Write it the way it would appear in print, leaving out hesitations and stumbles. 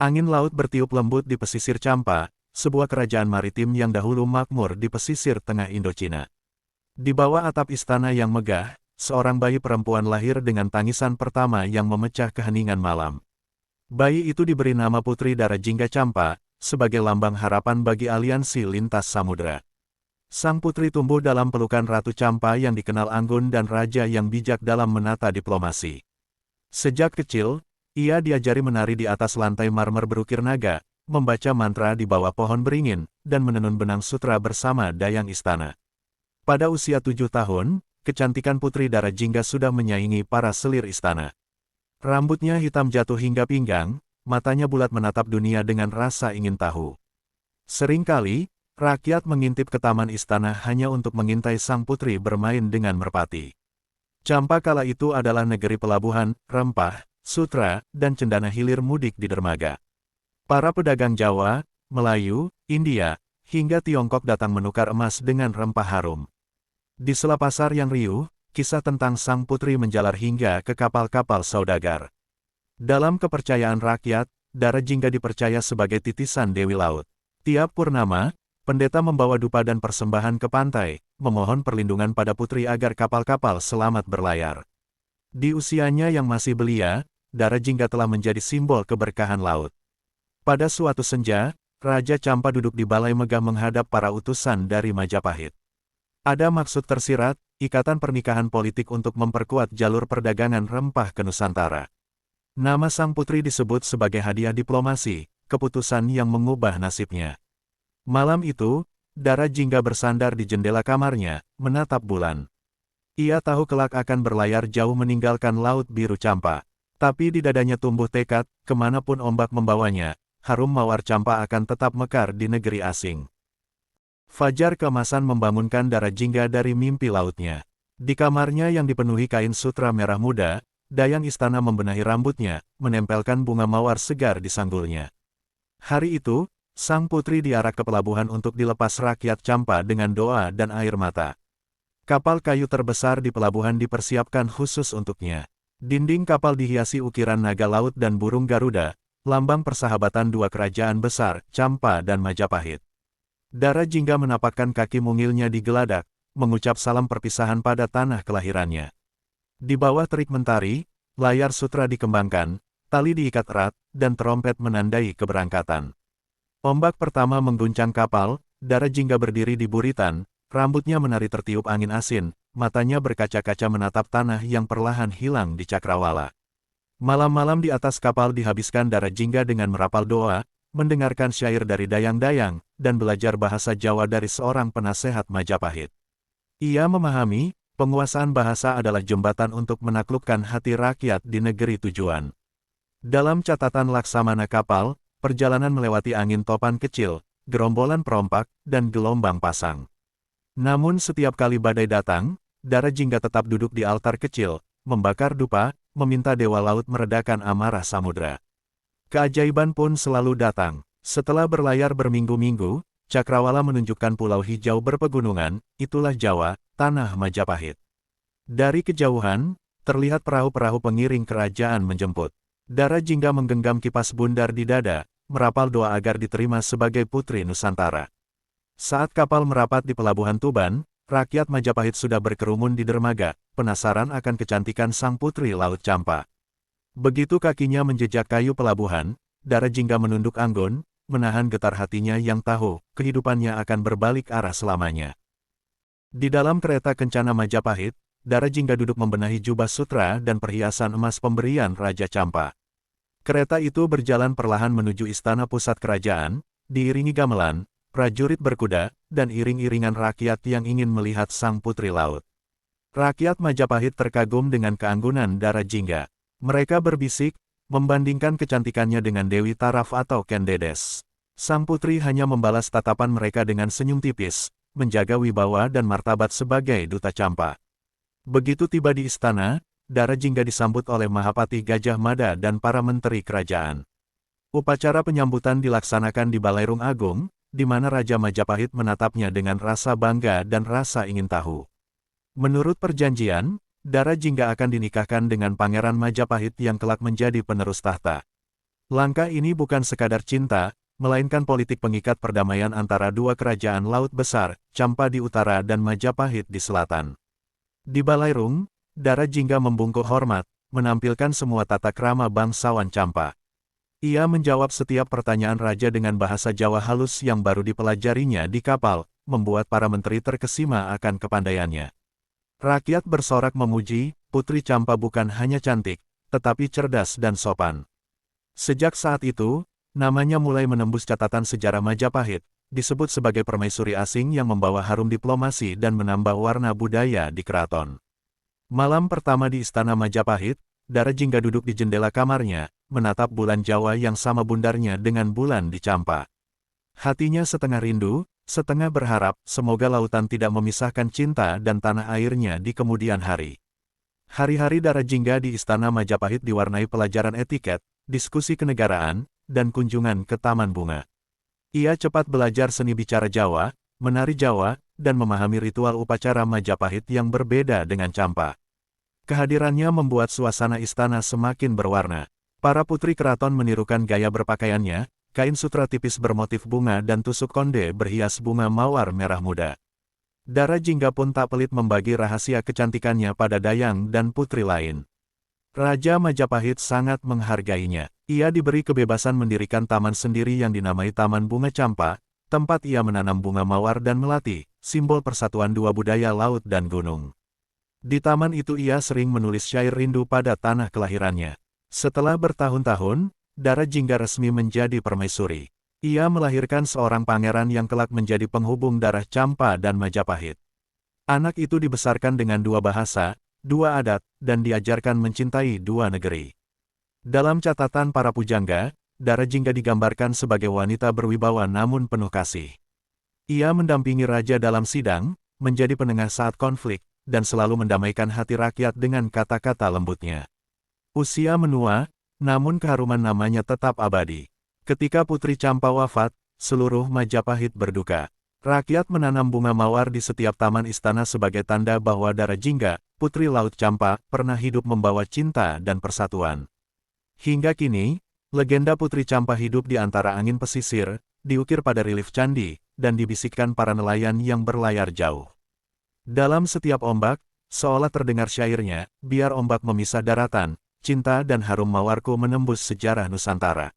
Angin laut bertiup lembut di pesisir Champa, sebuah kerajaan maritim yang dahulu makmur di pesisir tengah Indochina. Di bawah atap istana yang megah, seorang bayi perempuan lahir dengan tangisan pertama yang memecah keheningan malam. Bayi itu diberi nama Putri Darajingga Champa, sebagai lambang harapan bagi aliansi lintas samudera. Sang putri tumbuh dalam pelukan Ratu Champa yang dikenal anggun dan raja yang bijak dalam menata diplomasi. Sejak kecil, ia diajari menari di atas lantai marmer berukir naga, membaca mantra di bawah pohon beringin, dan menenun benang sutra bersama dayang istana. Pada usia 7 tahun, kecantikan Putri Darajingga sudah menyaingi para selir istana. Rambutnya hitam jatuh hingga pinggang, matanya bulat menatap dunia dengan rasa ingin tahu. Seringkali, rakyat mengintip ke taman istana hanya untuk mengintai sang putri bermain dengan merpati. Champa kala itu adalah negeri pelabuhan, rempah, sutra, dan cendana hilir mudik di dermaga. Para pedagang Jawa, Melayu, India, hingga Tiongkok datang menukar emas dengan rempah harum. Di sela pasar yang riuh, kisah tentang sang putri menjalar hingga ke kapal-kapal saudagar. Dalam kepercayaan rakyat, Darajingga dipercaya sebagai titisan Dewi Laut. Tiap purnama, pendeta membawa dupa dan persembahan ke pantai, memohon perlindungan pada putri agar kapal-kapal selamat berlayar. Di usianya yang masih belia, Darajingga telah menjadi simbol keberkahan laut. Pada suatu senja, Raja Champa duduk di balai megah menghadap para utusan dari Majapahit. Ada maksud tersirat, ikatan pernikahan politik untuk memperkuat jalur perdagangan rempah ke Nusantara. Nama sang putri disebut sebagai hadiah diplomasi, keputusan yang mengubah nasibnya. Malam itu, Darajingga bersandar di jendela kamarnya, menatap bulan. Ia tahu kelak akan berlayar jauh meninggalkan Laut Biru Champa. Tapi di dadanya tumbuh tekad, kemanapun ombak membawanya, harum mawar Champa akan tetap mekar di negeri asing. Fajar keemasan membangunkan Darajingga dari mimpi lautnya. Di kamarnya yang dipenuhi kain sutra merah muda, dayang istana membenahi rambutnya, menempelkan bunga mawar segar di sanggulnya. Hari itu, sang putri diarak ke pelabuhan untuk dilepas rakyat Champa dengan doa dan air mata. Kapal kayu terbesar di pelabuhan dipersiapkan khusus untuknya. Dinding kapal dihiasi ukiran naga laut dan burung Garuda, lambang persahabatan dua kerajaan besar, Champa dan Majapahit. Darajingga menapakkan kaki mungilnya di geladak, mengucap salam perpisahan pada tanah kelahirannya. Di bawah terik mentari, layar sutra dikembangkan, tali diikat erat, dan trompet menandai keberangkatan. Ombak pertama mengguncang kapal, Darajingga berdiri di buritan, rambutnya menari tertiup angin asin, matanya berkaca-kaca menatap tanah yang perlahan hilang di cakrawala. Malam-malam di atas kapal dihabiskan Darajingga dengan merapal doa, mendengarkan syair dari dayang-dayang, dan belajar bahasa Jawa dari seorang penasehat Majapahit. Ia memahami, penguasaan bahasa adalah jembatan untuk menaklukkan hati rakyat di negeri tujuan. Dalam catatan Laksamana kapal, perjalanan melewati angin topan kecil, gerombolan perompak, dan gelombang pasang. Namun setiap kali badai datang, Darajingga tetap duduk di altar kecil, membakar dupa, meminta dewa laut meredakan amarah samudra. Keajaiban pun selalu datang. Setelah berlayar berminggu-minggu, cakrawala menunjukkan pulau hijau berpegunungan, itulah Jawa, tanah Majapahit. Dari kejauhan, terlihat perahu-perahu pengiring kerajaan menjemput. Darajingga menggenggam kipas bundar di dada, merapal doa agar diterima sebagai putri Nusantara. Saat kapal merapat di pelabuhan Tuban, rakyat Majapahit sudah berkerumun di dermaga, penasaran akan kecantikan sang putri Laut Champa. Begitu kakinya menjejak kayu pelabuhan, Darajingga menunduk anggun, menahan getar hatinya yang tahu, kehidupannya akan berbalik arah selamanya. Di dalam kereta kencana Majapahit, Darajingga duduk membenahi jubah sutra dan perhiasan emas pemberian Raja Champa. Kereta itu berjalan perlahan menuju istana pusat kerajaan, diiringi gamelan, prajurit berkuda, dan iring-iringan rakyat yang ingin melihat sang putri laut. Rakyat Majapahit terkagum dengan keanggunan Darajingga. Mereka berbisik, membandingkan kecantikannya dengan Dewi Taraf atau Ken Dedes. Sang putri hanya membalas tatapan mereka dengan senyum tipis, menjaga wibawa dan martabat sebagai duta Champa. Begitu tiba di istana, Darajingga disambut oleh Mahapati Gajah Mada dan para menteri kerajaan. Upacara penyambutan dilaksanakan di Balairung Agung, di mana Raja Majapahit menatapnya dengan rasa bangga dan rasa ingin tahu. Menurut perjanjian, Darajingga akan dinikahkan dengan Pangeran Majapahit yang kelak menjadi penerus tahta. Langkah ini bukan sekadar cinta, melainkan politik pengikat perdamaian antara dua kerajaan laut besar, Champa di utara dan Majapahit di selatan. Di Balairung, Dara Jingga membungkuk hormat, menampilkan semua tata krama bangsawan Champa. Ia menjawab setiap pertanyaan raja dengan bahasa Jawa halus yang baru dipelajarinya di kapal, membuat para menteri terkesima akan kepandaiannya. Rakyat bersorak memuji, Putri Champa bukan hanya cantik, tetapi cerdas dan sopan. Sejak saat itu, namanya mulai menembus catatan sejarah Majapahit, disebut sebagai permaisuri asing yang membawa harum diplomasi dan menambah warna budaya di keraton. Malam pertama di Istana Majapahit, Dara Jingga duduk di jendela kamarnya, menatap bulan Jawa yang sama bundarnya dengan bulan di Champa. Hatinya setengah rindu, setengah berharap semoga lautan tidak memisahkan cinta dan tanah airnya di kemudian hari. Hari-hari Dara Jingga di Istana Majapahit diwarnai pelajaran etiket, diskusi kenegaraan, dan kunjungan ke Taman Bunga. Ia cepat belajar seni bicara Jawa, menari Jawa, dan memahami ritual upacara Majapahit yang berbeda dengan Champa. Kehadirannya membuat suasana istana semakin berwarna. Para putri keraton menirukan gaya berpakaiannya, kain sutra tipis bermotif bunga dan tusuk konde berhias bunga mawar merah muda. Dara Jingga pun tak pelit membagi rahasia kecantikannya pada Dayang dan putri lain. Raja Majapahit sangat menghargainya. Ia diberi kebebasan mendirikan taman sendiri yang dinamai Taman Bunga Champa, tempat ia menanam bunga mawar dan melati, simbol persatuan dua budaya laut dan gunung. Di taman itu ia sering menulis syair rindu pada tanah kelahirannya. Setelah bertahun-tahun, Dara Jingga resmi menjadi permaisuri. Ia melahirkan seorang pangeran yang kelak menjadi penghubung darah Champa dan Majapahit. Anak itu dibesarkan dengan dua bahasa, dua adat, dan diajarkan mencintai dua negeri. Dalam catatan para pujangga, Dara Jingga digambarkan sebagai wanita berwibawa namun penuh kasih. Ia mendampingi raja dalam sidang, menjadi penengah saat konflik, dan selalu mendamaikan hati rakyat dengan kata-kata lembutnya. Usia menua, namun keharuman namanya tetap abadi. Ketika Putri Champa wafat, seluruh Majapahit berduka. Rakyat menanam bunga mawar di setiap taman istana sebagai tanda bahwa Dara Jingga, Putri Laut Champa, pernah hidup membawa cinta dan persatuan. Hingga kini, legenda Putri Champa hidup di antara angin pesisir, diukir pada relief candi, dan dibisikkan para nelayan yang berlayar jauh. Dalam setiap ombak, seolah terdengar syairnya, biar ombak memisah daratan, cinta dan harum mawarku menembus sejarah Nusantara.